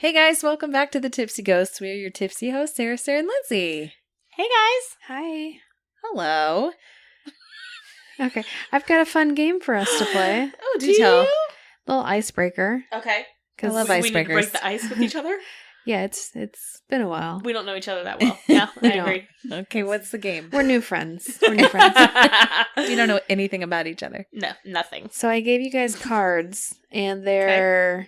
Hey guys, welcome back to the Tipsy Ghosts. We are your tipsy hosts, Sarah, and Lindsay. Hey guys. Hi. Hello. Okay, I've got a fun game for us to play. Oh, do tell. Little icebreaker. Okay. I love We need to icebreakers. break the ice with each other? Yeah, it's been a while. We don't know each other that well. Yeah, I agree. Okay, what's the game? We're new friends. You don't know anything about each other. No, nothing. So I gave you guys cards, and they're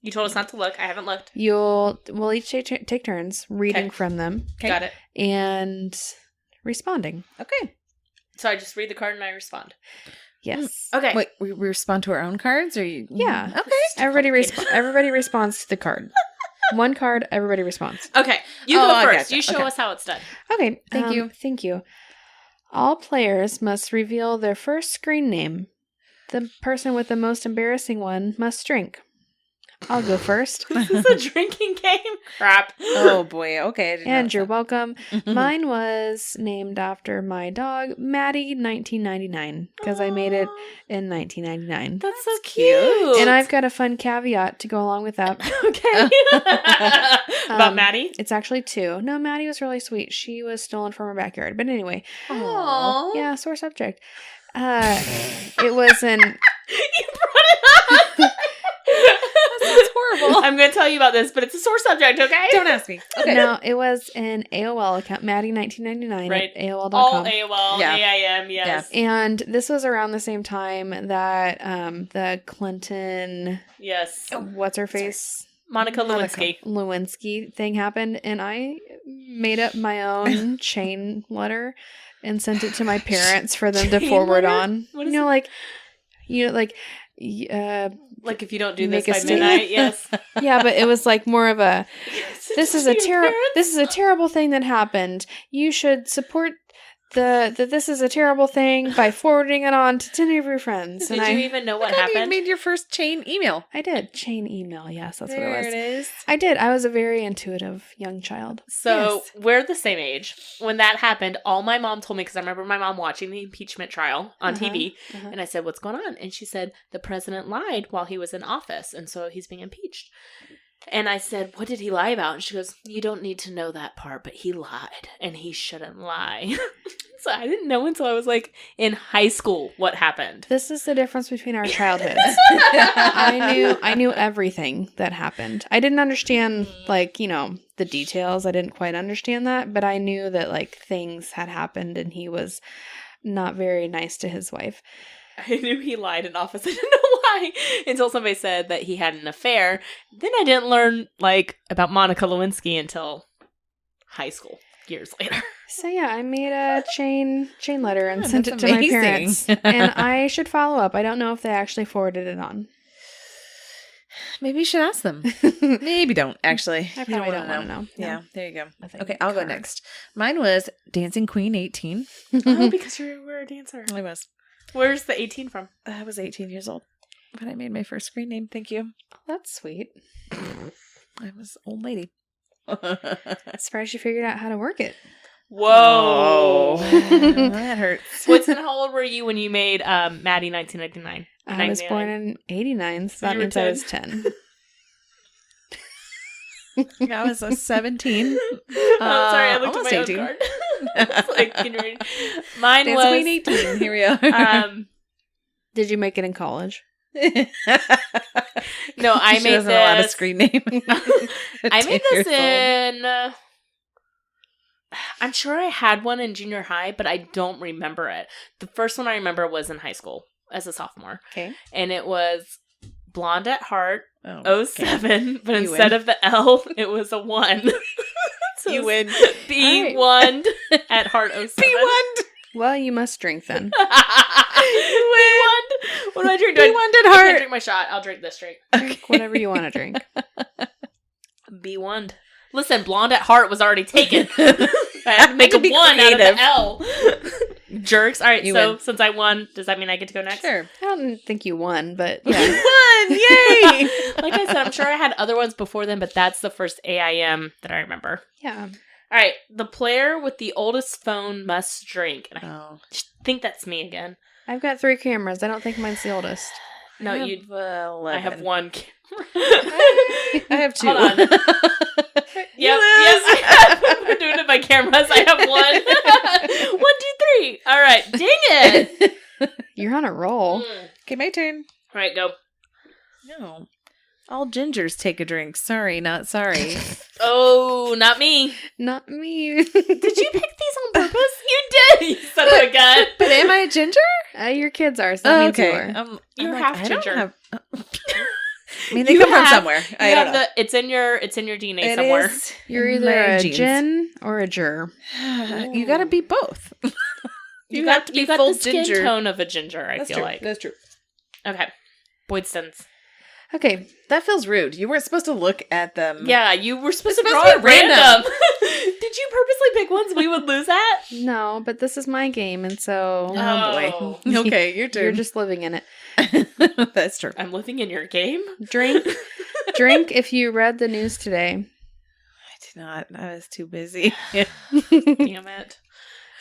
You told us not to look. I haven't looked. we'll each take turns reading Okay. from them Okay. Got it. and responding. Okay. So I just read the card and I respond. Yes. Okay. Wait, we respond to our own cards, or you? Yeah. Okay. Everybody responds to the card. One card, everybody responds. Okay. You Oh, go I first. gotcha. You show Okay. us how it's done. Okay. Thank you. Thank you. All players must reveal their first screen name. The person with the most embarrassing one must drink. I'll go first. This is a drinking game? Crap. Oh boy. Okay. I didn't And know you're that. welcome. Mine was named after my dog, Maddie, 1999, because I made it in 1999. That's so cute. cute. And I've got a fun caveat to go along with that. Okay. About Maddie? It's actually 2. No, Maddie was really sweet. She was stolen from her backyard. But anyway, Aww. yeah, sore subject. It was an... You brought it up. That's horrible. I'm going to tell you about this, but it's a sore subject, okay? Don't ask me. Okay. No, it was an AOL account, Maddie1999 Right. at AOL.com. All AOL, Yeah. AIM, yes. And this was around the same time that the Clinton, Yes. what's her face, Monica Lewinsky. Lewinsky thing happened, and I made up my own chain letter and sent it to my parents for them to Chain forward letter? on. What is Like Like if you don't do Make this a by statement. midnight, yes. yeah, but it was like more of a this is a terrible. terrible thing that happened. You should support this is a terrible thing by forwarding it on to 10 of your friends. Did And you even know what You happened? made your first chain email. I did chain email. Yes, that's what it was. There it is. I did. I was a very intuitive young child. So Yes. we're the same age. When that happened, all my mom told me, because I remember my mom watching the impeachment trial on Uh-huh. TV, and I said, "What's going on?" And she said, "The president lied while he was in office, and so he's being impeached." And I said, "What did he lie about?" And she goes, "You don't need to know that part, but he lied, and he shouldn't lie." So I didn't know until I was like in high school what happened. This is the difference between our childhoods. I knew everything that happened. I didn't understand the details. I didn't quite understand that, but I knew that things had happened and he was not very nice to his wife. I knew he lied in office. I didn't know why until somebody said that he had an affair. Then I didn't learn about Monica Lewinsky until high school, years later. So yeah, I made a chain letter and Yeah, sent it that's to my amazing. parents. And I should follow up. I don't know if they actually forwarded it on. Maybe you should ask them. Maybe don't, actually. I You probably don't wanna want to know. Yeah, there you go. Nothing. Okay, I'll go next. Mine was Dancing Queen 18. Oh, because you were a dancer. I was. Where's the 18 from? I was 18 years old when I made my first screen name. Thank you. That's sweet. I was old lady. Surprised you figured out how to work it. Whoa. That hurts. How old were you when you made Maddie 1999? I was born in 89, so that you were means I was 10. I was 17. Oh, sorry, I looked at almost my 18. own card. I was like, can you read? Mine Dancing was Queen 18. Here we are. Did you make it in college? No, I She made doesn't know how to this. screen name. I made this 10 years old. in. I'm sure I had one in junior high, but I don't remember it. The first one I remember was in high school as a sophomore, Okay. and it was Blonde at Heart Oh, 07, but You instead win. of the L, it was a 1. So you win. Be Alright. one at Heart 07. Be one. Well, you must drink then. Be one. What do I drink? Be one did I can't heart. drink my shot. I'll drink this drink. Drink whatever you want to drink. Be one. Listen, Blonde at Heart was already taken. I had to make a be 1 out of creative. the L. Jerks. All right, You so win. since I won, does that mean I get to go next? Sure. I don't think you won, but You yeah. won. Yay. Like I said, I'm sure I had other ones before then, but that's the first AIM that I remember. Yeah. All right, the player with the oldest phone must drink. And I Oh. think that's me again. I've got 3 cameras. I don't think mine's the oldest. No, I you. have, 11. I have one. I have 2. Hold on. Yep. We're doing it by cameras. I have 1. 1, 2, 3. All right. Dang it. You're on a roll. Okay, my turn. All right, go. No. All gingers take a drink. Sorry, not sorry. Oh, not me. Not me. Did you pick these on purpose? You did. You son of a gun. But am I a ginger? Your kids are, so that means you okay. are. You're I'm half I don't ginger. have- I mean, they come from somewhere. I don't know. It's in your DNA It somewhere. is You're in either my a genes. gin or a jur. You gotta be both. You have got to be you got full the skin ginger. tone of a ginger. I That's feel true. like. That's true. Okay, Boydstons. Okay. That feels rude. You weren't supposed to look at them. Yeah, you were supposed to It's draw supposed it to be random. Did you purposely pick ones we would lose at? No, but this is my game, and so Oh, boy. Okay, your turn. you're just living in it. That's true. I'm living in your game. Drink if you read the news today. I did not. I was too busy. Damn it.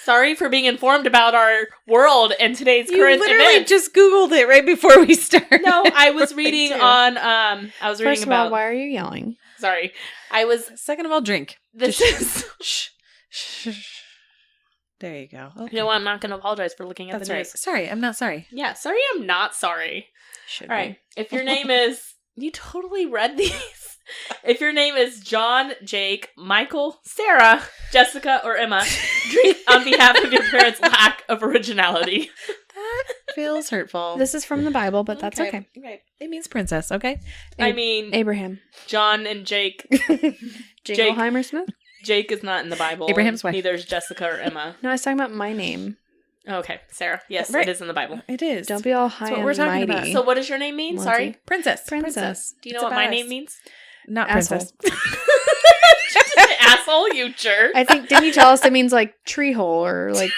Sorry for being informed about our world and today's You current literally events. just Googled it right before we started. No, I was reading too. on. I was reading First of about. all, why are you yelling? Sorry, I was. Second of all, drink. This is. Shh. Shh. There you go. Okay. You know what? I'm not going to apologize for looking at That's the right. news. Sorry, I'm not sorry. Yeah, sorry. I'm not sorry. Should All right. If your name is. You totally read these. If your name is John, Jake, Michael, Sarah, Jessica, or Emma, drink on behalf of your parents' lack of originality. That feels hurtful. This is from the Bible, but that's okay. Okay. It means princess, okay? I mean, Abraham. John and Jake. Jingleheimer Smith? Jake is not in the Bible. Abraham's wife. Neither is Jessica or Emma. No, I was talking about my name. Okay, Sarah. Yes, Right. it is in the Bible. It is. Don't be all high what and we're talking mighty. about. So what does your name mean? Lindsay. Sorry? Princess. Princess. Do you know It's what my about name us. means? Not Asshole. princess. Asshole, you jerk. I think, didn't you tell us it means like tree hole or like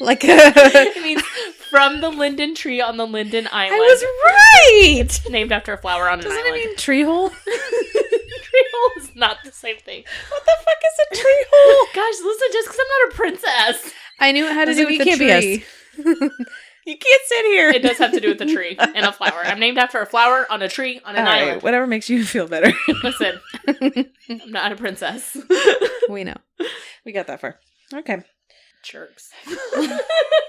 like a... It means from the linden tree on the Linden Island. I was right! Named after a flower on an Doesn't island. it mean tree hole? Tree hole is not the same thing. What the fuck is a tree hole? Gosh, listen, just because I'm not a princess. I knew it had to do Listen, with you the can't be tree. You can't sit here. It does have to do with the tree and a flower. I'm named after a flower on a tree on an All right, island. whatever makes you feel better. Listen, I'm not a princess. We know. We got that far. Okay. Jerks.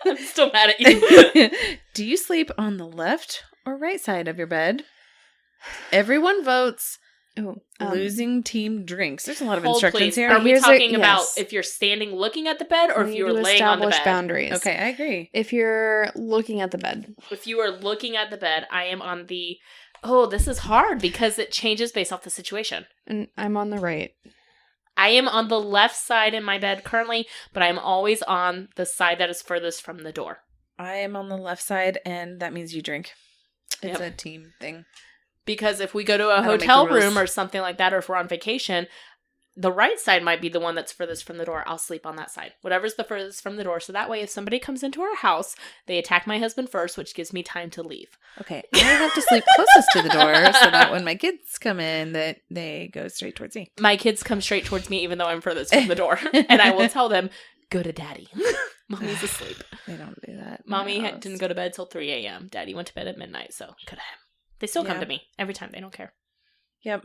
I'm still mad at you. Do you sleep on the left or right side of your bed? Everyone votes. Oh, Losing team drinks. There's a lot of Hold, instructions please. here. Are we Here's a- talking about yes. if you're standing looking at the bed or we if need you to were laying on the establish bed? boundaries. Okay, I agree. If you're looking at the bed. If you are looking at the bed, I am on the... Oh, this is hard because it changes based off the situation. And I'm on the right. I am on the left side in my bed currently, but I am always on the side that is furthest from the door. I am on the left side, and that means you drink. It's Yep. a team thing. Because if we go to a I don't make hotel the rules. room or something like that, or if we're on vacation, the right side might be the one that's furthest from the door. I'll sleep on that side. Whatever's the furthest from the door. So that way, if somebody comes into our house, they attack my husband first, which gives me time to leave. Okay, I have to sleep closest to the door so that when my kids come in, that they go straight towards me. My kids come straight towards me, even though I'm furthest from the door. And I will tell them, go to daddy. Mommy's asleep. They don't do that. Mommy No, didn't go to bed till 3 a.m. Daddy went to bed at midnight, so good at him. They still come Yeah. to me every time. They don't care. Yep.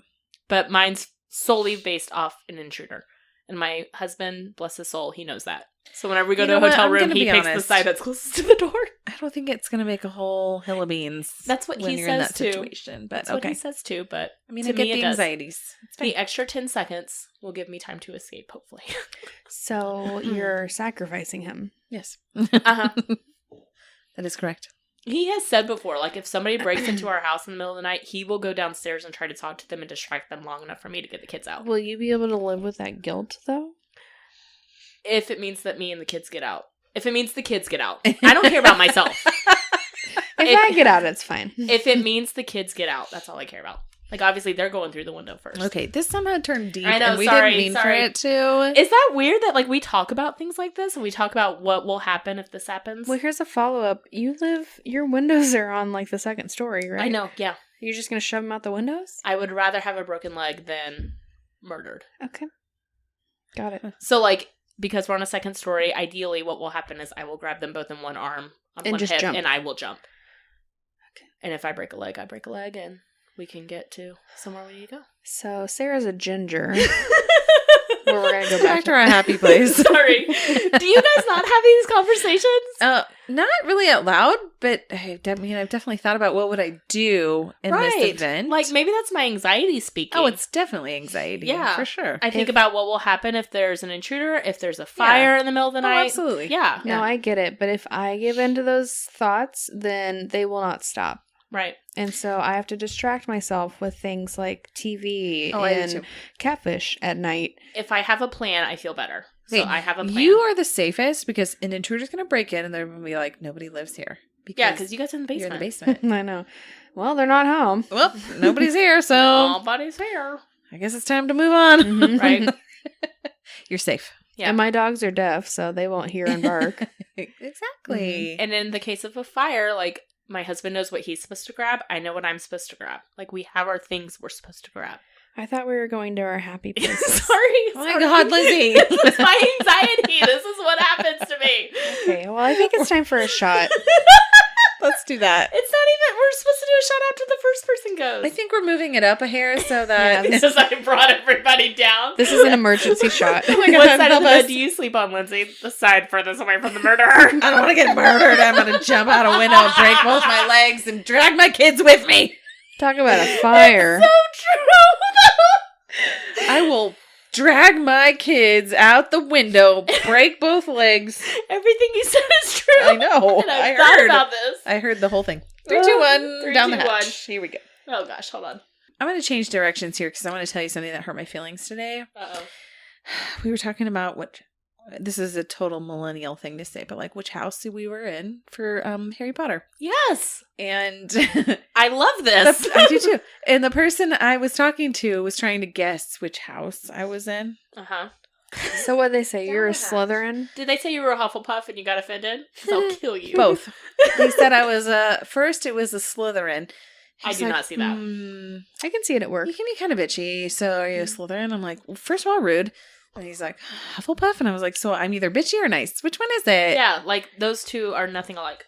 But mine's solely based off an intruder. And my husband, bless his soul, he knows that. So whenever we go You to know a what? hotel I'm room, gonna he be picks the honest. side that's closest to the door. I don't think it's going to make a whole hill of beans. That's what when he you're in says that too. situation. But That's what okay. he says too, but I mean, to I get me it the does. anxieties. It's fine. The extra 10 seconds will give me time to escape, hopefully. So you're sacrificing him. Yes. Uh-huh. That is correct. He has said before, like, if somebody breaks into our house in the middle of the night, he will go downstairs and try to talk to them and distract them long enough for me to get the kids out. Will you be able to live with that guilt, though? If it means that me and the kids get out. If it means the kids get out. I don't care about myself. If I get out, it's fine. If it means the kids get out, that's all I care about. Like, obviously, they're going through the window first. Okay, this somehow turned deep, I know, and we sorry, didn't mean sorry. for it to. Is that weird that, like, we talk about things like this and we talk about what will happen if this happens? Well, here's a follow-up. Your windows are on, like, the second story, right? I know, yeah. You're just going to shove them out the windows? I would rather have a broken leg than murdered. Okay. Got it. So, like, because we're on a second story, ideally what will happen is I will grab them both in one arm on And one just hip jump. and I will jump. And if I break a leg, I break a leg, and we can get to somewhere we need to go. So Sarah's a ginger. Where we're gonna go Back to our happy place. Sorry. Do you guys not have these conversations? Not really out loud, but I've definitely thought about what would I do in this event. Like, maybe that's my anxiety speaking. Oh, it's definitely anxiety. Yeah, for sure. I think about what will happen if there's an intruder, if there's a fire in the middle of the night. Absolutely. Yeah. No, I get it. But if I give into those thoughts, then they will not stop. Right. And so I have to distract myself with things like TV I do too. Catfish at night. If I have a plan, I feel better. So I have a plan. You are the safest because an intruder's going to break in and they're going to be like, nobody lives here. Because you guys are in the basement. You're in the basement. I know. Well, they're not home. Well, nobody's here, so Nobody's here. I guess it's time to move on. Mhm. Right. You're safe. Yeah. And my dogs are deaf, so they won't hear and bark. Exactly. And in the case of a fire, like, my husband knows what he's supposed to grab. I know what I'm supposed to grab. Like, we have our things we're supposed to grab. I thought we were going to our happy places. Sorry. Oh my God, Lizzie. This is my anxiety. This is what happens to me. Okay, well, I think it's time for a shot. Let's do that. It's not even, we're supposed to do a shout out to the first person goes. I think we're moving it up a hair so that... Because I brought everybody down. This is an emergency shot. Oh my God, what side of the bed do you sleep on, Lindsay? The side furthest away from the murderer. I don't want to get murdered. I'm going to jump out a window, break both my legs, and drag my kids with me. Talk about a fire. So true. I will drag my kids out the window, break both legs. Everything you said is true. I know. And I've I thought heard about this. I heard the whole thing. 3, 2, 1, 3, down 2, the hatch. 1. Here we go. Oh gosh, hold on. I'm going to change directions here because I want to tell you something that hurt my feelings today. Uh-oh. We were talking about this is a total millennial thing to say, but like which house we were in for Harry Potter. Yes. And I love this. I do too. And the person I was talking to was trying to guess which house I was in. Uh-huh. So what they say? You're a Down the hatch. Slytherin? Did they say you were a Hufflepuff and you got offended? 'Cause I'll kill you. Both. They said I was first it was a Slytherin. I He's do like, not see that. I can see it at work. You can be kind of bitchy. So are you a Slytherin? I'm like, well, first of all, rude. And he's like, Hufflepuff? And I was like, so I'm either bitchy or nice. Which one is it? Yeah, like those two are nothing alike.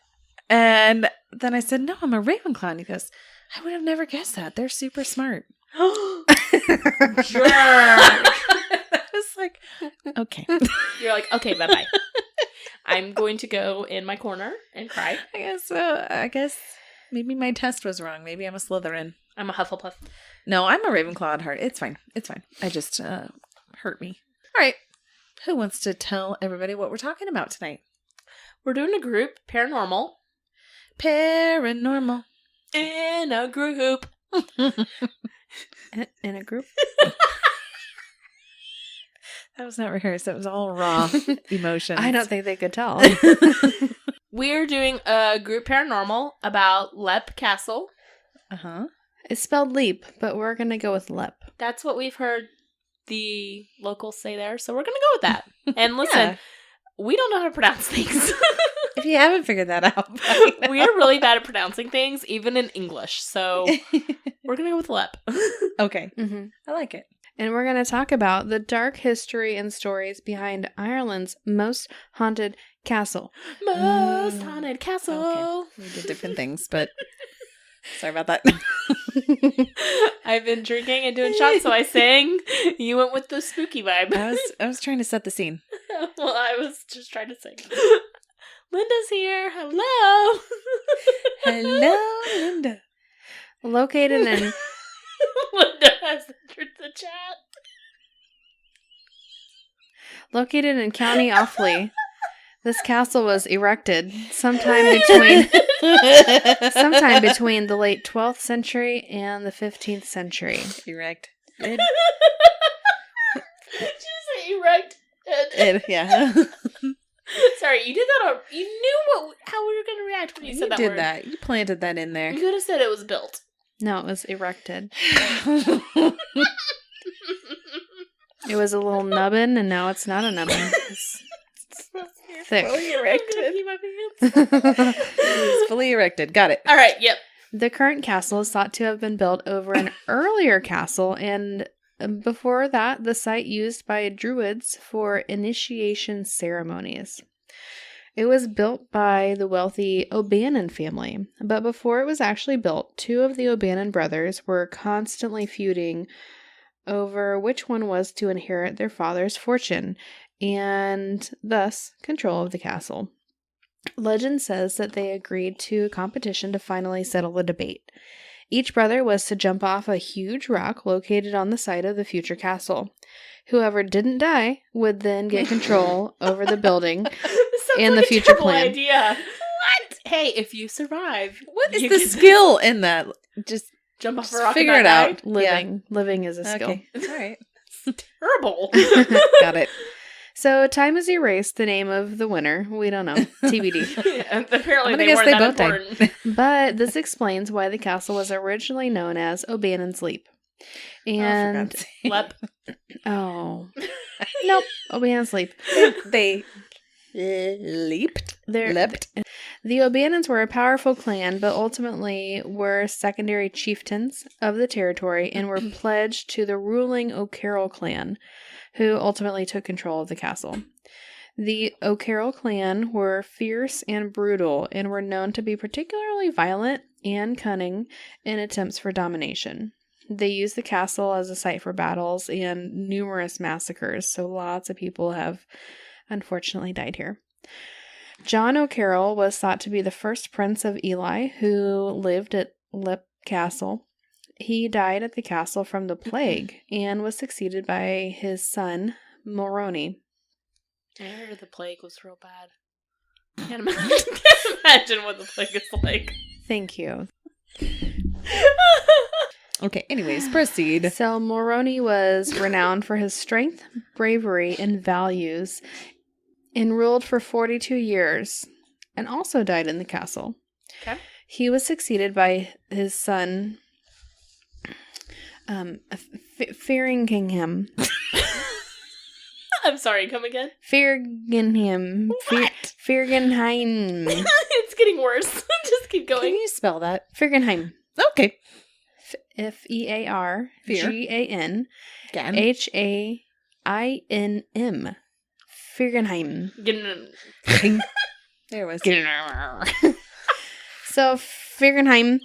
And then I said, no, I'm a Ravenclaw. And he goes, I would have never guessed that. They're super smart. Jerk. I was like, okay. You're like, okay, bye-bye. I'm going to go in my corner and cry. I guess so. I guess maybe my test was wrong. Maybe I'm a Slytherin. I'm a Hufflepuff. No, I'm a Ravenclaw at heart. It's fine. It's fine. I just hurt me. All right. Who wants to tell everybody what we're talking about tonight? We're doing a group, paranormal. Paranormal. In a group. In a group? That was not rehearsed. That was all raw emotions. I don't think they could tell. We're doing a group paranormal about Lep Castle. Uh-huh. It's spelled leap, but we're going to go with lep. That's what we've heard the locals say there, so we're going to go with that. And listen, Yeah. we don't know how to pronounce things. If you haven't figured that out. We are really bad at pronouncing things, even in English, so we're going to go with Lep. Okay. Mm-hmm. I like it. And we're going to talk about the dark history and stories behind Ireland's most haunted castle. Most haunted castle. Okay. We did different things, but sorry about that. I've been drinking and doing shots, so I sang. You went with the spooky vibe. I was trying to set the scene. Well, I was just trying to sing. Linda's here. Hello. Hello, Linda. Located in Linda has entered the chat. Located in County Offaly, this castle was erected sometime between the late 12th century and the 15th century. Erect. Did you say erect? Yeah. Sorry, you did that. You knew how we were going to react when you said that did word. that. You planted that in there. You could have said it was built. No, it was erected. It was a little nubbin, and now it's not a nubbin. It's thick. Fully I'm erected. gonna pee my pants. It's fully erected. Got it. All right, yep. The current castle is thought to have been built over an earlier castle, and before that, the site used by Druids for initiation ceremonies. It was built by the wealthy O'Bannon family, but before it was actually built, 2 of the O'Bannon brothers were constantly feuding over which one was to inherit their father's fortune, and thus control of the castle. Legend says that they agreed to a competition to finally settle the debate. Each brother was to jump off a huge rock located on the site of the future castle. Whoever didn't die would then get control over the building and the future plan. Idea. What? Hey, if you survive, What is the skill in that? Just jump off a rock. figure and it not out. Living. Living is a skill. Okay. All right. die? Terrible. Got it. So time has erased the name of the winner. We don't know. TBD. And apparently I'm gonna they guess weren't they that both important. died. But this explains why the castle was originally known as O'Bannon's Leap. And Lep. oh, nope, O'Bannon's Leap. They leaped. Leapt. The O'Bannons were a powerful clan, but ultimately were secondary chieftains of the territory and were pledged to the ruling O'Carroll clan, who ultimately took control of the castle. The O'Carroll clan were fierce and brutal and were known to be particularly violent and cunning in attempts for domination. They used the castle as a site for battles and numerous massacres, so lots of people have unfortunately died here. John O'Carroll was thought to be the first prince of Ely who lived at Lip Castle. He died at the castle from the plague and was succeeded by his son, Moroni. I heard the plague was real bad. Can't imagine what the plague is like. Thank you. Okay, anyways, proceed. So Moroni was renowned for his strength, bravery, and values, and ruled for 42 years, and also died in the castle. Okay. He was succeeded by his son, Fearingham. I'm sorry, come again? Feargenham. Feargenheim. It's getting worse. Just keep Can going. you spell that? Feargenheim. Okay. Fearganham. Feargenheim. There it was. So Feargenheim,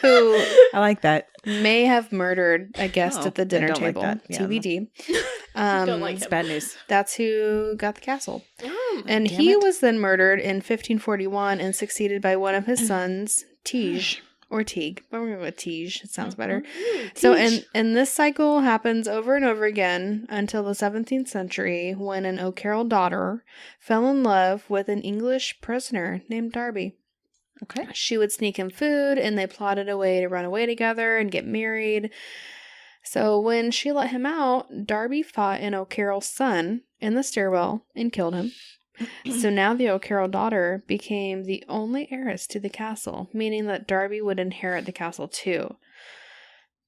who I like that. may have murdered a guest Oh, at the I dinner don't like table. that. Yeah, TBD. Don't like It's him. bad news. That's who got the castle. Oh, And damn he it. was then murdered in 1541 and succeeded by one of his sons, Tige. Or Teague. But we're going to go with Tige. It sounds better. So, and this cycle happens over and over again until the 17th century when an O'Carroll daughter fell in love with an English prisoner named Darby. Okay. She would sneak him food, and they plotted a way to run away together and get married. So when she let him out, Darby fought an O'Carroll son in the stairwell and killed him. So now the O'Carroll daughter became the only heiress to the castle, meaning that Darby would inherit the castle too.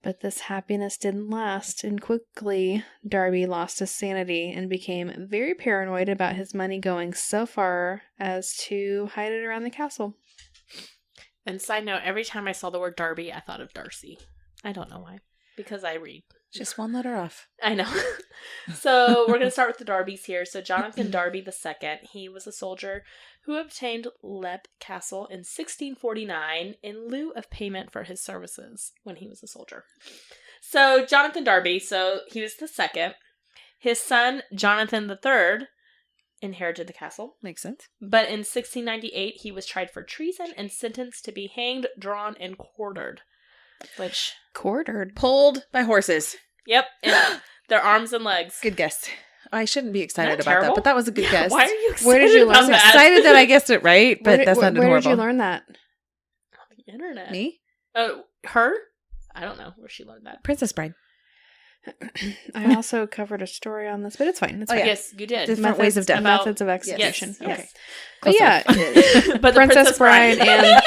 But this happiness didn't last, and quickly Darby lost his sanity and became very paranoid about his money going so far as to hide it around the castle. And side note, every time I saw the word Darby, I thought of Darcy. I don't know why. Because I read. Just one letter off. I know. So we're going to start with the Darbys here. So Jonathan Darby II, he was a soldier who obtained Lep Castle in 1649 in lieu of payment for his services when he was a soldier. So Jonathan Darby, so he was the second. His son, Jonathan III, inherited the castle. Makes sense. But in 1698, he was tried for treason and sentenced to be hanged, drawn, and quartered. Which... Quartered. Pulled by horses. Yep. And their arms and legs. Good guess. I shouldn't be excited Isn't that about terrible? that, but that was a good guess. Why are you excited Where did you about learn I'm that? excited that I guessed it right, but Where that's not where horrible. did you learn that? On the internet. Me? Oh, her? I don't know where she learned that. Princess Bride. I also covered a story on this, but it's fine. It's Oh, fine. yeah. Yes, you did. Different ways of death. Methods of execution. Yes. Okay. Close But yeah, But the Princess Bride and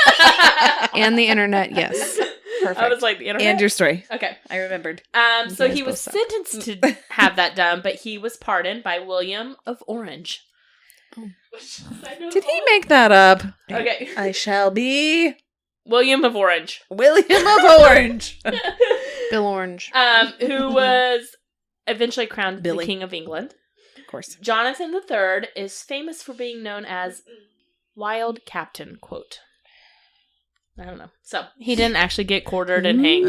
and the internet, yes. Perfect. I was like, the internet? And your story. Okay. I remembered. So You guys he was both suck. sentenced to have that done, but he was pardoned by William of Orange. Oh. Did he make that up? Okay. I shall be William of Orange. William of Orange. Bill Orange. Who was eventually crowned Billy. the King of England. Of course. Jonathan III is famous for being known as Wild Captain, quote. I don't know. So, he didn't actually get quartered and hanged.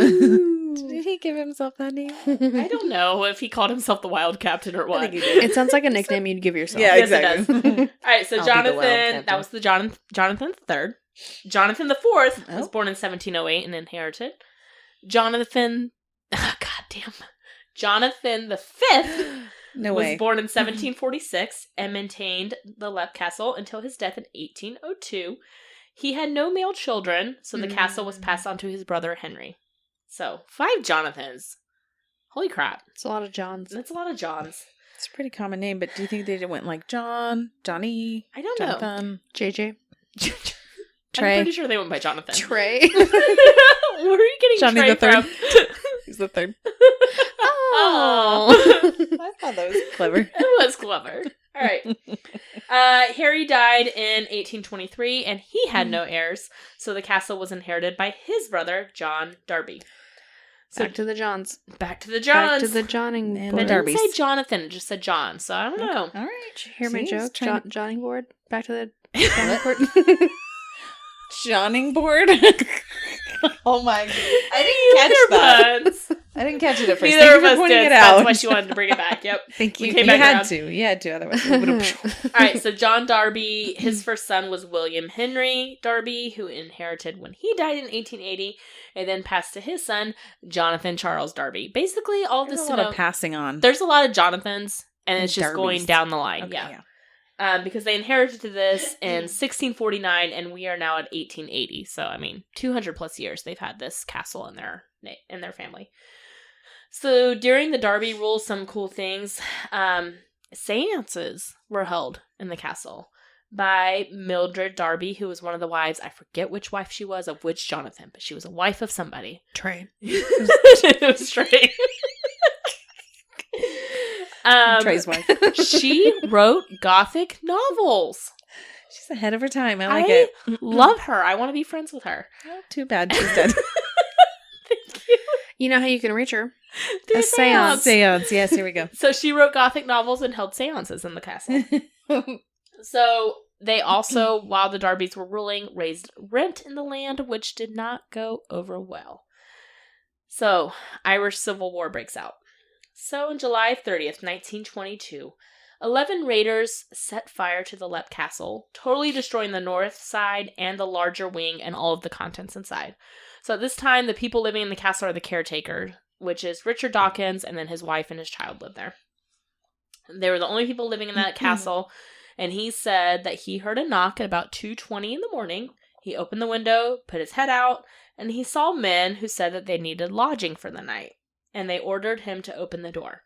Did he give himself that name? I don't know if he called himself the Wild Captain or what. I think he did. It sounds like a nickname you'd give yourself. Yeah, Yes, exactly. it does. All right, so I'll be the Wild Jonathan, Captain. that was the Jonathan III. Jonathan IV was born in 1708 and inherited. Jonathan V No was way. born in 1746 and maintained the Lep Castle until his death in 1802. He had no male children, so the castle was passed on to his brother Henry. So, 5 Jonathans. Holy crap. It's a lot of Johns. That's a lot of Johns. It's a pretty common name, but do you think they went like John, Johnny, I don't know. Jonathan, JJ. Trey? I'm pretty sure they went by Jonathan. Trey. Where are you getting Johnny Trey the Third? from? He's the third. Oh. I thought that was clever. It was clever. All right. Harry died in 1823, and he had no heirs, so the castle was inherited by his brother, John Darby. So Back to the Johns. back to the Johns. Back to the Johning And It board. the didn't Darbys. say Jonathan, it just said John, so I don't know. All right. Did you hear my See, he's joke? trying to- Johnning board? Back to the What? Johning board? Johnning board? Oh my god. I didn't catch that. Puns. I didn't catch it at first. Neither Thank of you for us pointing did. it That's out. why she wanted to bring it back. Yep. Thank We you. came You back had around. to. You had to, otherwise it would have... All right, so John Darby, his first son was William Henry Darby, who inherited when he died in 1880, and then passed to his son, Jonathan Charles Darby. Basically, all There's this a lot of passing on. there's a lot of Jonathans, and And it's just Darbys. going down the line. Okay, Yeah. Because they inherited this in 1649, and we are now at 1880. So, I mean, 200 plus years they've had this castle in their family. So, during the Darby rule, some cool things. Seances were held in the castle by Mildred Darby, who was one of the wives. I forget which wife she was of which Jonathan, but she was a wife of somebody. Trey. It was Trey. Trey's wife. She wrote Gothic novels. She's ahead of her time. I like I it. love her. I want to be friends with her. Oh, too bad she's dead. Thank you. You know how you can reach her? Through A seance. Seance. Yes, here we go. So she wrote Gothic novels and held seances in the castle. So they also, while the Darbys were ruling, raised rent in the land, which did not go over well. So Irish Civil War breaks out. So on July 30th, 1922, 11 raiders set fire to the Lep Castle, totally destroying the north side and the larger wing and all of the contents inside. So at this time, the people living in the castle are the caretaker, which is Richard Dawkins, and then his wife and his child live there. They were the only people living in that castle, and he said that he heard a knock at about 2:20 in the morning. He opened the window, put his head out, and he saw men who said that they needed lodging for the night, and they ordered him to open the door.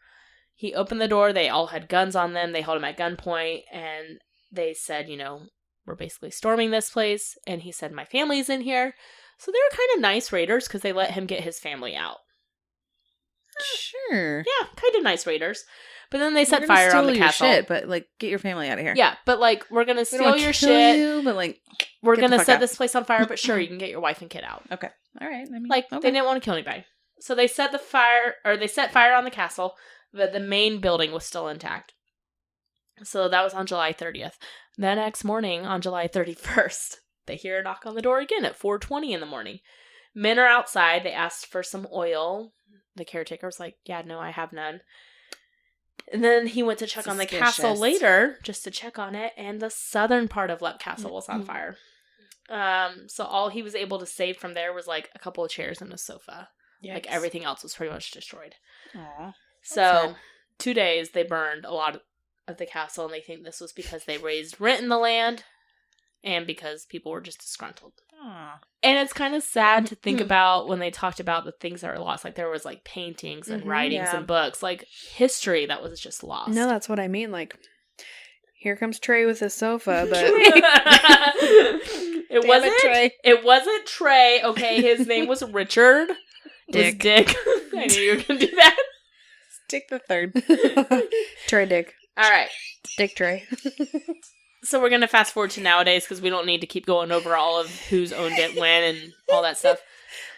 He opened the door. They all had guns on them. They held him at gunpoint, and they said, we're basically storming this place. And he said, my family's in here. So they were kind of nice raiders because they let him get his family out. Sure. Yeah, kind of nice raiders. But then they set We're gonna fire on steal the your castle. shit, but get your family out of here. Yeah, but we're going to We don't steal wanna your kill shit. you, but We're get going the to fuck set out. this place on fire, but sure, you can get your wife and kid out. Okay. All right. I mean, They okay. didn't want to kill anybody. So they set fire on the castle, but the main building was still intact. So that was on July 30th. The next morning, on July 31st, they hear a knock on the door again at 4:20 in the morning. Men are outside. They asked for some oil. The caretaker was like, yeah, no, I have none. And then he went to check on the castle Suspicious. later, just to check on it, and the southern part of Lep Castle was on fire. So all he was able to save from there was a couple of chairs and a sofa. Yikes. Everything else was pretty much destroyed. Aw. So sad. 2 days they burned a lot of the castle, and they think this was because they raised rent in the land and because people were just disgruntled. Aw. And it's kind of sad to think about when they talked about the things that are lost. There was paintings and writings yeah. and books, history that was just lost. No, that's what I mean. Here comes Trey with his sofa, but It wasn't Trey. It wasn't Trey. Okay, his name was Richard. Dick. Dick. I knew you were gonna do that. Stick the third. Trey Dick. All right. Dick Trey. So we're going to fast forward to nowadays because we don't need to keep going over all of who's owned it when and all that stuff.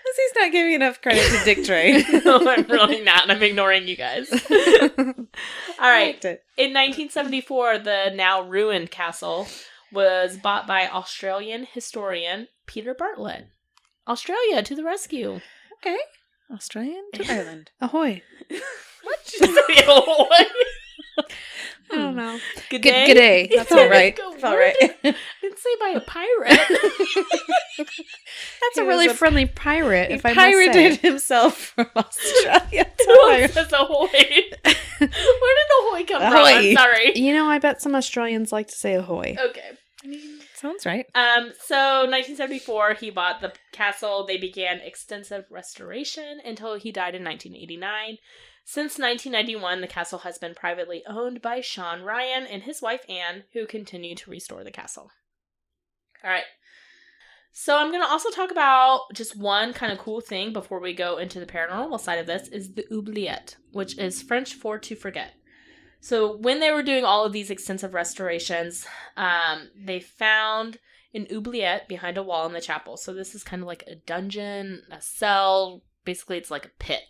Lizzie's not giving enough credit to Dick Trey. No, I'm really not. I'm ignoring you guys. All right. In 1974, the now ruined castle was bought by Australian historian Peter Bartlett. Australia to the rescue. Okay. Australian to Ireland. Ahoy. What? Ahoy. I don't know. Good day. Good day. That's all right. Go, That's all right. I didn't say by a pirate. That's a really friendly pirate, He if I pirated must say. himself from Australia to Who Ireland. says ahoy? Where did ahoy come from? Ahoy. I'm sorry. You know, I bet some Australians like to say ahoy. Okay. Sounds right. So 1974, he bought the castle. They began extensive restoration until he died in 1989. Since 1991, the castle has been privately owned by Sean Ryan and his wife Anne, who continue to restore the castle. All right. So I'm going to also talk about just one kind of cool thing before we go into the paranormal side of this, is the oubliette, which is French for to forget. So when they were doing all of these extensive restorations, they found an oubliette behind a wall in the chapel. So this is kind of like a dungeon, a cell. Basically, it's like a pit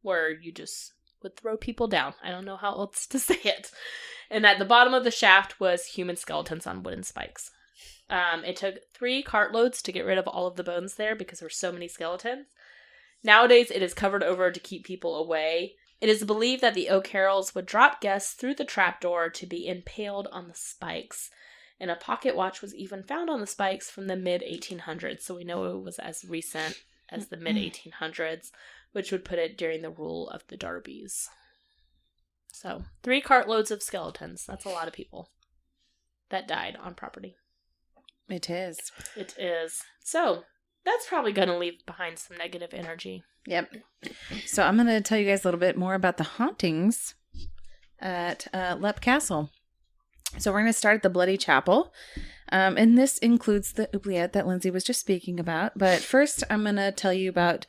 where you just would throw people down. I don't know how else to say it. And at the bottom of the shaft was human skeletons on wooden spikes. It took 3 cartloads to get rid of all of the bones there because there were so many skeletons. Nowadays, it is covered over to keep people away. It is believed that the O'Carrolls would drop guests through the trapdoor to be impaled on the spikes. And a pocket watch was even found on the spikes from the mid-1800s, so we know it was as recent as the mid-1800s, which would put it during the rule of the Darbys. So, 3 cartloads of skeletons. That's a lot of people that died on property. It is. It is. So, that's probably going to leave behind some negative energy. Yep. So I'm going to tell you guys a little bit more about the hauntings at Leap Castle. So we're going to start at the Bloody Chapel. And this includes the oubliette that Lindsay was just speaking about. But first, I'm going to tell you about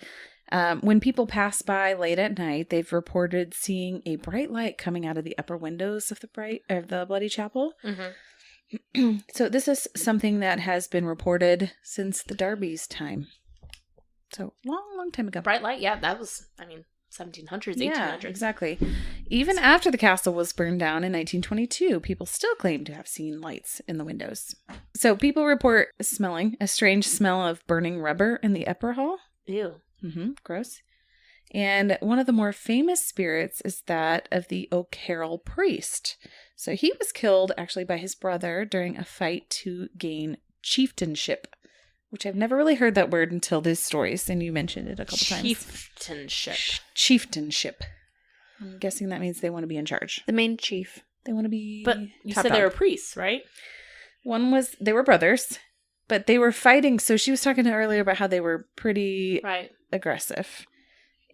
when people pass by late at night, they've reported seeing a bright light coming out of the upper windows of the Bloody Chapel. Mm-hmm. So this is something that has been reported since the Darby's time. So long time ago. Bright light, yeah, that was, 1700s, 1800s. Yeah, exactly. Even after the castle was burned down in 1922, people still claim to have seen lights in the windows. So people report smelling a strange smell of burning rubber in the upper hall. Ew. Mm-hmm, gross. And one of the more famous spirits is that of the O'Carroll priest. So he was killed actually by his brother during a fight to gain chieftainship, which I've never really heard that word until these stories, and you mentioned it a couple times. Chieftainship. I'm guessing that means they want to be in charge. The main chief. They want to be But you said they were priests, right? They were brothers, but they were fighting. So she was talking earlier about how they were pretty aggressive.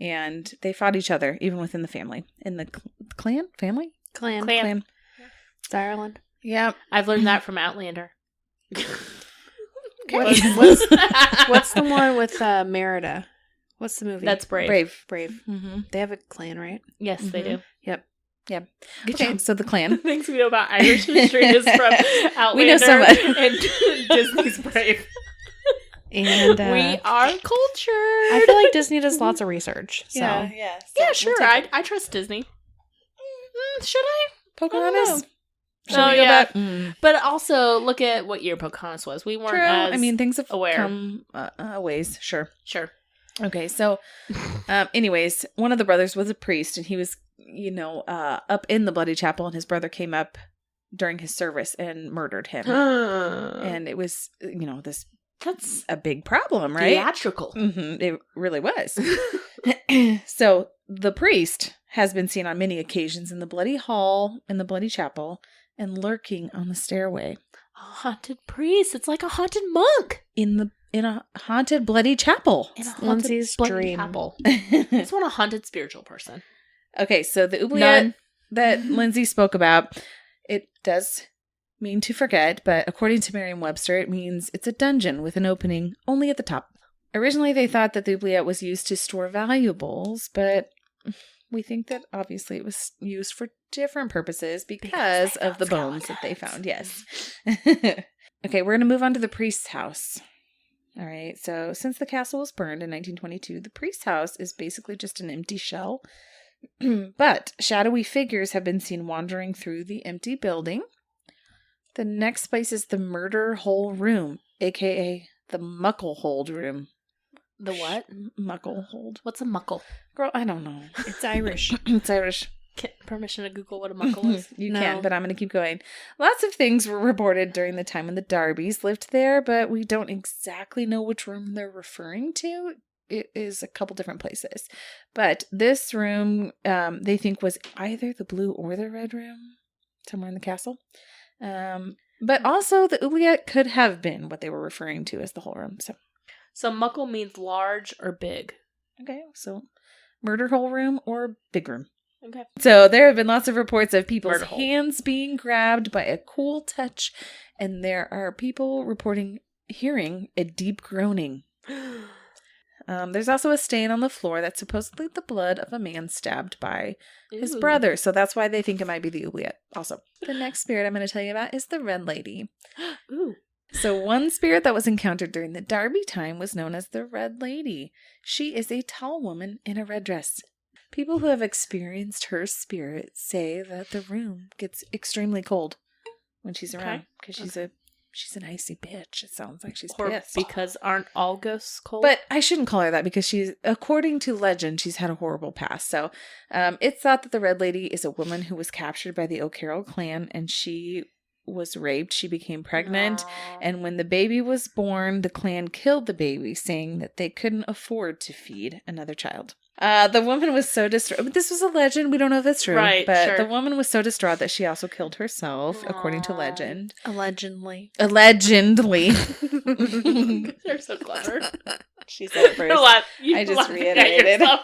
And they fought each other, even within the family. In the clan? Family? Clan. Yeah. It's Ireland. Yeah. I've learned that from Outlander. What's the one with Merida? What's the movie? That's Brave. Brave. Mm-hmm. They have a clan, right? Yes, they do. Yep. Yep. Good Okay, job. so the clan. Things we know about Irish history is from Outlander We know so much. and Disney's Brave. And we are culture. I feel like Disney does lots of research. So. Yeah. Yeah, sure. I trust Disney. Should I? Pocahontas. Oh, yeah. Mm. But also, look at what year Pocahontas was. We weren't True. as Things have aware. come a ways. Sure. Okay, so anyways, one of the brothers was a priest, and he was, up in the Bloody Chapel, and his brother came up during his service and murdered him. And it was, that's a big problem, right? Theatrical. Mm-hmm, it really was. So the priest has been seen on many occasions in the Bloody Hall, in the Bloody Chapel, and lurking on the stairway. A haunted priest. It's like a haunted monk. In a haunted Bloody Chapel. In a haunted Lindsay's Bloody dream. Chapel. I just want a haunted spiritual person. Okay, so the oubliette that Lindsay spoke about, it does mean to forget, but according to Merriam-Webster, it means it's a dungeon with an opening only at the top. Originally, they thought that the oubliette was used to store valuables, but we think that obviously it was used for different purposes because of the bones that they found. Yes. Okay, we're going to move on to the priest's house. All right. So since the castle was burned in 1922, the priest's house is basically just an empty shell. But shadowy figures have been seen wandering through the empty building. The next place is the murder hole room, aka the muckle hold room. The what? Muckle hold. What's a muckle? Girl, I don't know. It's Irish. It's Irish. Permission to Google what a muckle is? You No. can, but I'm going to keep going. Lots of things were reported during the time when the Darbys lived there, but we don't exactly know which room they're referring to. It is a couple different places. But this room, they think was either the blue or the red room, somewhere in the castle. But also the oubliette could have been what they were referring to as the whole room. So muckle means large or big. Okay, so murder hole room or big room. Okay. So there have been lots of reports of people's Murder hole. hands being grabbed by a cool touch, and there are people reporting hearing a deep groaning. There's also a stain on the floor that's supposedly the blood of a man stabbed by his Ooh. brother, so that's why they think it might be the oubliette also. The next spirit I'm going to tell you about is the Red Lady. Ooh. So one spirit that was encountered during the Darby time was known as the Red Lady. She is a tall woman in a red dress. People who have experienced her spirit say that the room gets extremely cold when she's around because she's an icy bitch. It sounds like she's Or pissed. because aren't all ghosts cold? But I shouldn't call her that because according to legend, she's had a horrible past. So it's thought that the Red Lady is a woman who was captured by the O'Carroll clan and she was raped. She became pregnant. Aw. And when the baby was born, the clan killed the baby, saying that they couldn't afford to feed another child. The woman was so distraught. This was a legend. We don't know if it's true. Right, But sure. the woman was so distraught that she also killed herself, according to Aw. legend. Allegedly. Allegedly. They're so clever. She said it first. I just laughing at reiterated. yourself.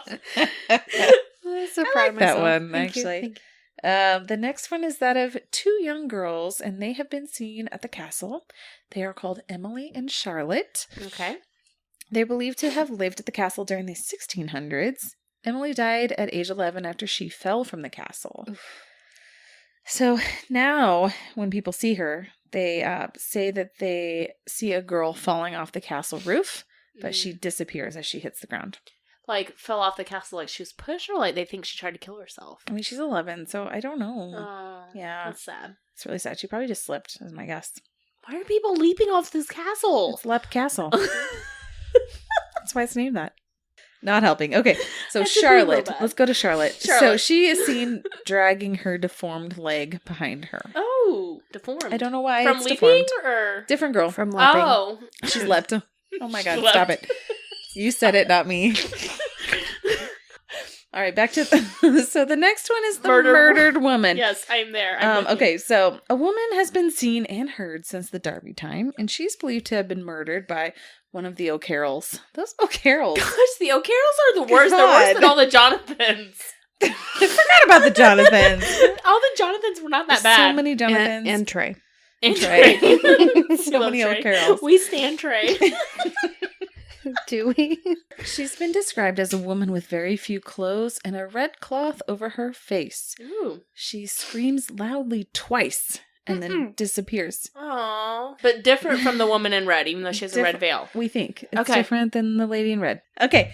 I'm so proud of like that myself. one, Thank you, actually. thank you. The next one is that of two young girls, and they have been seen at the castle. They are called Emily and Charlotte. Okay. They're believed to have lived at the castle during the 1600s. Emily died at age 11 after she fell from the castle. Oof. So now, when people see her, they say that they see a girl falling off the castle roof, but she disappears as she hits the ground. Like, fell off the castle like she was pushed, or like they think she tried to kill herself? I mean, she's 11, so I don't know. Oh, Yeah. That's sad. It's really sad. She probably just slipped, is my guess. Why are people leaping off this castle? It's Lep Castle. That's why it's named that. Not helping. Okay, so That's a Charlotte. real bad. Let's go to Charlotte. So Charlotte. she is seen dragging her deformed leg behind her. Oh, deformed. I don't know why From it's leaping deformed. or Different girl. From lapping. oh, She's leapt. Oh my god, She leapt. stop it. You said it, not me. All right, back to so the next one is the murdered woman. Yes, I'm there. I'm with you. Okay, so a woman has been seen and heard since the Darby time, and she's believed to have been murdered by one of the O'Carrolls. Those O'Carrolls. Gosh, the O'Carrolls are the worst. They're God. worse than all the Jonathans. I forgot about the Jonathans. All the Jonathans were not that There's bad. so many Jonathans. And Trey. And Trey. We So love many Trey. O'Carrolls. We stand Trey. Do we? She's been described as a woman with very few clothes and a red cloth over her face. Ooh. She screams loudly twice and then disappears. Aww. But different from the woman in red, even though she has a red veil. We think. It's Okay. different than the lady in red. Okay.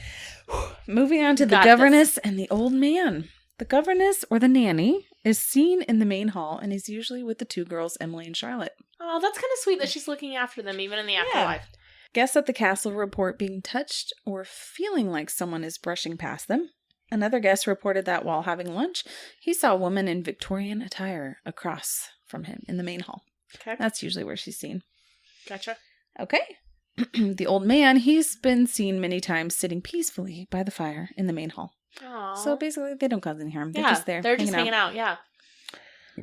Moving on to the Got governess and the old man. The governess, or the nanny, is seen in the main hall and is usually with the two girls, Emily and Charlotte. Oh, that's kind of sweet that she's looking after them, even in the afterlife. Guests at the castle report being touched or feeling like someone is brushing past them. Another guest reported that while having lunch, he saw a woman in Victorian attire across from him in the main hall. Okay. That's usually where she's seen. Gotcha. Okay. The old man, he's been seen many times sitting peacefully by the fire in the main hall. Aww. So basically, they don't cause any harm. They're yeah, just there. They're just hanging out. Yeah.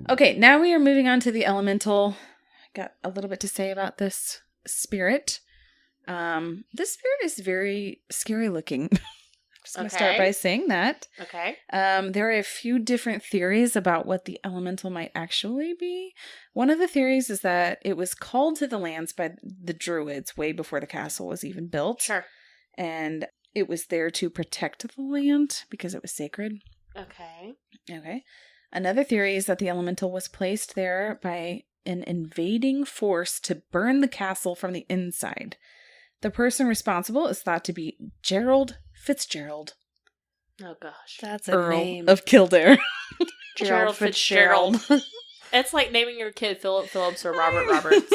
Okay, now we are moving on to the elemental. Got a little bit to say about this spirit. This spirit is very scary looking. Just going to start by saying that. Okay. There are a few different theories about what the elemental might actually be. One of the theories is that it was called to the lands by the Druids way before the castle was even built. Sure. And it was there to protect the land because it was sacred. Okay. Okay. Another theory is that the elemental was placed there by an invading force to burn the castle from the inside. The person responsible is thought to be Gerald Fitzgerald, Oh, gosh. That's a Earl name. of Kildare. Gerald Fitzgerald. It's like naming your kid Philip Phillips or Robert Roberts.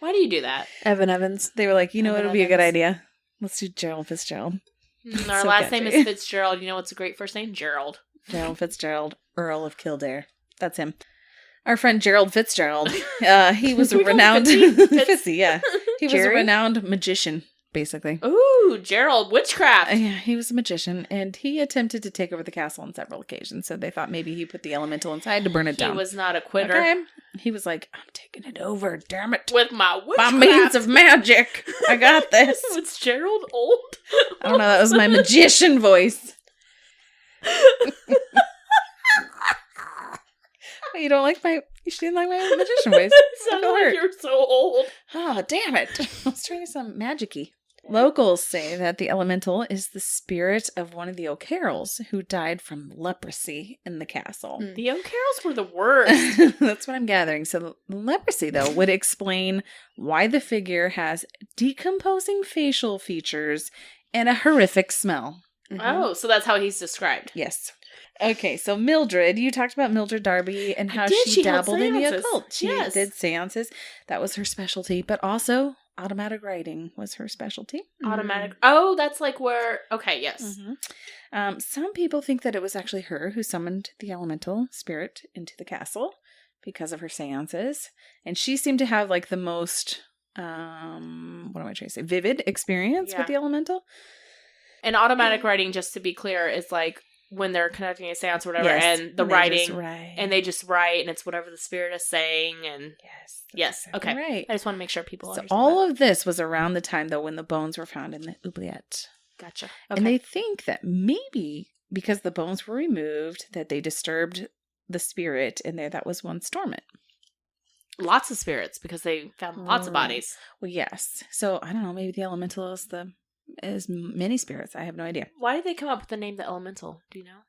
Why do you do that? Evan Evans. They were like, you know what Evan would be a good Evans. idea? Let's do Gerald Fitzgerald. Our So last name catchy. is Fitzgerald. You know what's a great first name? Gerald. Gerald Fitzgerald, Earl of Kildare. That's him. Our friend Gerald Fitzgerald, he was a We call him renowned... Fitzy? Fitzy, yeah. He was a Jerry? renowned magician, basically. Ooh, Gerald. Witchcraft. Yeah, he was a magician, and he attempted to take over the castle on several occasions, so they thought maybe he put the elemental inside to burn it He down. was not a quitter. Okay. He was like, I'm taking it over, damn it. With my By witchcraft. means of magic. I got this. Was Gerald old? I don't know, that was my magician voice. You don't like my... You didn't like my magician voice. It sounded feel like hurt. you're so old. Oh, damn it. I was trying some magic-y. Locals say that the elemental is the spirit of one of the O'Carrolls who died from leprosy in the castle. The O'Carrolls were the worst. That's what I'm gathering. So the leprosy, though, would explain why the figure has decomposing facial features and a horrific smell. Oh, so that's how he's described. Yes. Okay, so Mildred, you talked about Mildred Darby and how did. she She held dabbled in the seances. occult. She Yes. did seances. That was her specialty, but also automatic writing was her specialty. Automatic. Oh, that's like where. Okay, yes. Some people think that it was actually her who summoned the elemental spirit into the castle because of her seances. And she seemed to have like the most, what am I trying to say, vivid experience Yeah. with the elemental. And automatic writing, just to be clear, is like when they're conducting a seance or whatever, Yes, and the and they just writing, write. and they just write, and it's whatever the spirit is saying, and Yes. yes, exactly okay. right. I just want to make sure people So understand all that. of this was around the time, though, when the bones were found in the oubliette. Gotcha. And they think that maybe because the bones were removed, that they disturbed the spirit in there that was once dormant. Lots of spirits because they found lots of Right. bodies. Well, yes. So I don't know. Maybe the elemental is many spirits. I have no idea. Why did they come up with the name the Elemental? Do you know?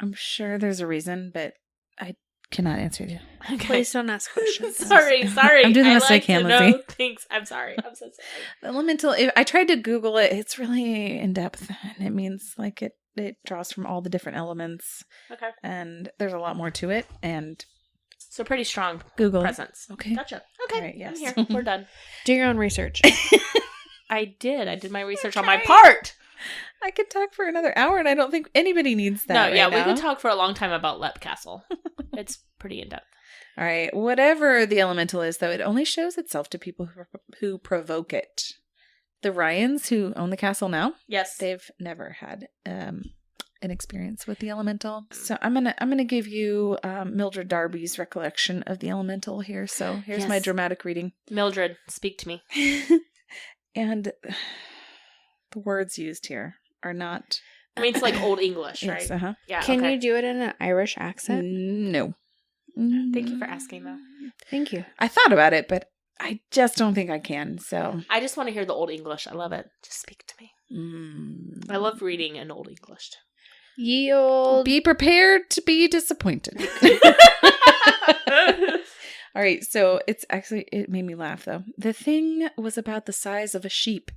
I'm sure there's a reason, but I cannot answer you. Okay. Please don't ask questions. sorry. I'm doing the best I like can, to Lizzie. know things. I'm sorry. I'm so sorry. The elemental. I tried to Google it. It's really in depth, and it means like it draws from all the different elements, Okay. and there's a lot more to it. And So pretty strong Google it. presence. Okay. Gotcha. Okay. All right, yes. I'm here. We're done. Do your own research. I did my research on my trying. part. I could talk for another hour, and I don't think anybody needs that. No, right yeah, now. we could talk for a long time about Lep Castle. It's pretty in depth. All right. Whatever the elemental is, though, it only shows itself to people who provoke it. The Ryans, who own the castle now, Yes. they've never had an experience with the elemental. So I'm gonna give you Mildred Darby's recollection of the elemental here. So here's my Yes. dramatic reading. Mildred, speak to me. And the words used here are not. I mean, it's like Old English, right? Yes, uh-huh. Yeah. Can okay. you do it in an Irish accent? No. Thank you for asking, though. Thank you. I thought about it, but I just don't think I can. So I just want to hear the Old English. I love it. Just speak to me. I love reading in Old English. Ye old. be prepared to be disappointed. All right, so it made me laugh though. The thing was about the size of a sheep,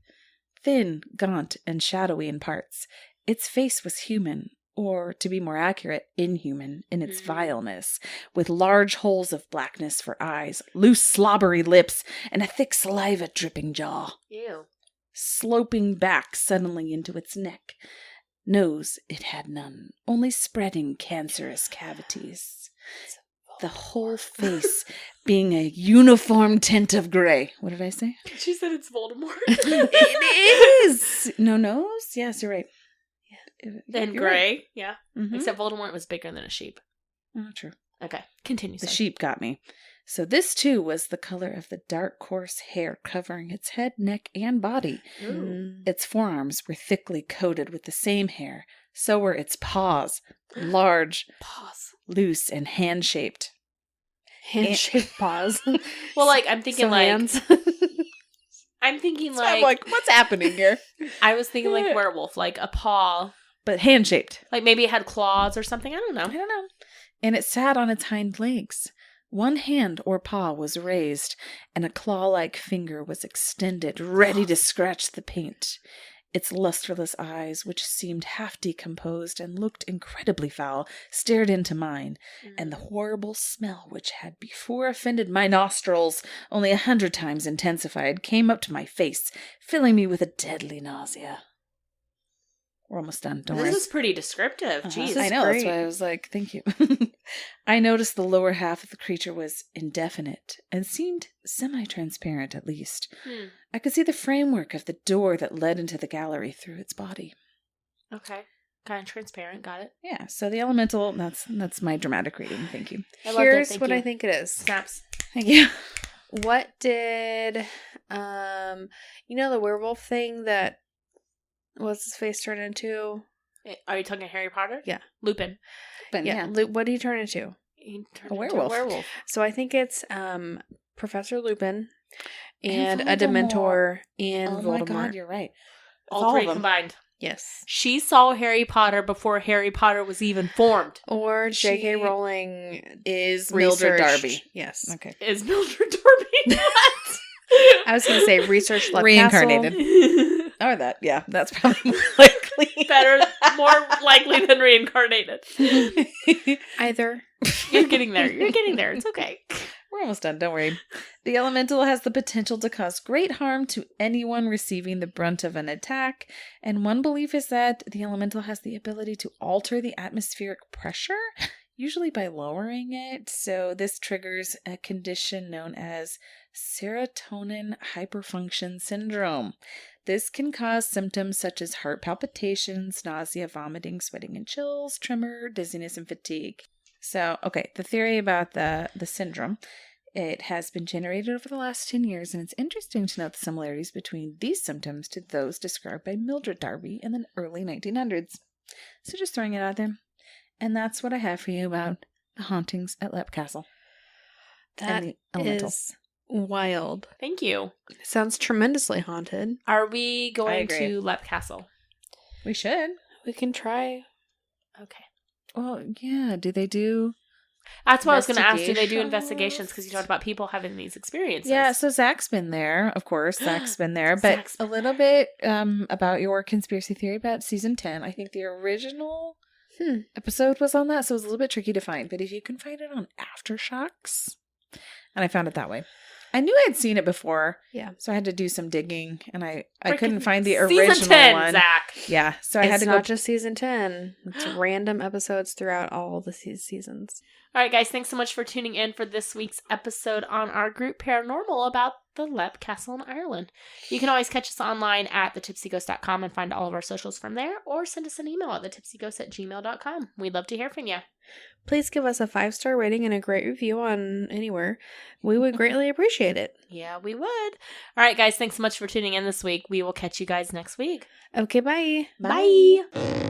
thin, gaunt, and shadowy in parts. Its face was human, or to be more accurate, inhuman in its vileness, with large holes of blackness for eyes, loose slobbery lips, and a thick saliva-dripping jaw, Ew. sloping back suddenly into its neck. Nose it had none, only spreading cancerous cavities. The whole face being a uniform tint of gray. What did I say? She said it's Voldemort. It is! No nose? Yes, you're right. And You're gray. right. Yeah. Mhm. Except Voldemort was bigger than a sheep. Oh, true. Okay. Continue. The sorry. sheep got me. So this too was the color of the dark coarse hair covering its head, neck, and body. Ooh. Its forearms were thickly coated with the same hair. So were its paws, large, Pause. loose, and hand-shaped. Handshake pause. Well, like, I'm thinking So like... hands. I'm thinking So I'm like... like, what's happening here? I was thinking like werewolf. Like a paw. But hand-shaped. Like maybe it had claws or something. I don't I know. don't know. And it sat on its hind legs, One hand or paw was raised, and a claw-like finger was extended, ready to scratch the paint. Its lusterless eyes, which seemed half decomposed and looked incredibly foul, stared into mine, and the horrible smell which had before offended my nostrils, only 100 times intensified, came up to my face, filling me with a deadly nausea. We're almost done. Don't worry. This is pretty descriptive. Jeez. I know. great. That's why I was like, thank you. I noticed the lower half of the creature was indefinite and seemed semi-transparent at least. I could see the framework of the door that led into the gallery through its body. Okay. Kind of transparent. Got it. Yeah. So the elemental, that's my dramatic reading. Thank you. Here's what I think it is. Snaps. Thank you. What did, the werewolf thing that what's his face turn into? Are you talking Harry Potter? Yeah. Lupin. But Yeah. What did he turn into? He turned A into werewolf. werewolf. So I think it's Professor Lupin and a Voldemort. Dementor and Oh Voldemort. my God, you're right. All all three of them. combined. Yes. She saw Harry Potter before Harry Potter was even formed. Or J.K. She Rowling Is Mildred researched- Darby. Yes. Okay. Is Mildred Darby what? I was going to say research Left Reincarnated. Castle. Or that. Yeah, that's probably more likely. Better, more likely than reincarnated. Either. You're getting there. You're getting there. It's okay. We're almost done. Don't worry. The elemental has the potential to cause great harm to anyone receiving the brunt of an attack. And one belief is that the elemental has the ability to alter the atmospheric pressure, usually by lowering it. So this triggers a condition known as serotonin hyperfunction syndrome. This can cause symptoms such as heart palpitations, nausea, vomiting, sweating and chills, tremor, dizziness, and fatigue. So, okay, the theory about the syndrome, it has been generated over the last 10 years, and it's interesting to note the similarities between these symptoms to those described by Mildred Darby in the early 1900s. So just throwing it out there. And that's what I have for you about the hauntings at Lep Castle. That and the elemental. is wild. Thank you. Sounds tremendously haunted. Are we going agree. to Lep Castle? We should. We can try. Okay. Well, yeah, do they do... That's what I was going to ask. Do they do Investigations? investigations? Because you talked about people having these experiences. Yeah, so Zach's been there, of course. Zach's been there. But Zach's a little bit about your conspiracy theory about season 10. I think the original episode was on that, so it was a little bit tricky to find. But if you can find it on Aftershocks, and I found it that way. I knew I had seen it before. Yeah. So I had to do some digging, and I Freaking couldn't find the season original 10, one. Zach. Yeah, so I It's had to not go. just season 10. It's random episodes throughout all the seasons. All right, guys. Thanks so much for tuning in for this week's episode on our group Paranormal about the Lep Castle in Ireland. You can always catch us online at thetipsyghost.com and find all of our socials from there, or send us an email at thetipsyghost@gmail.com. We'd love to hear from you. Please give us a 5-star rating and a great review on anywhere. We would greatly appreciate it. Yeah, we would. All right, guys. Thanks so much for tuning in this week. We will catch you guys next week. Okay, bye. Bye.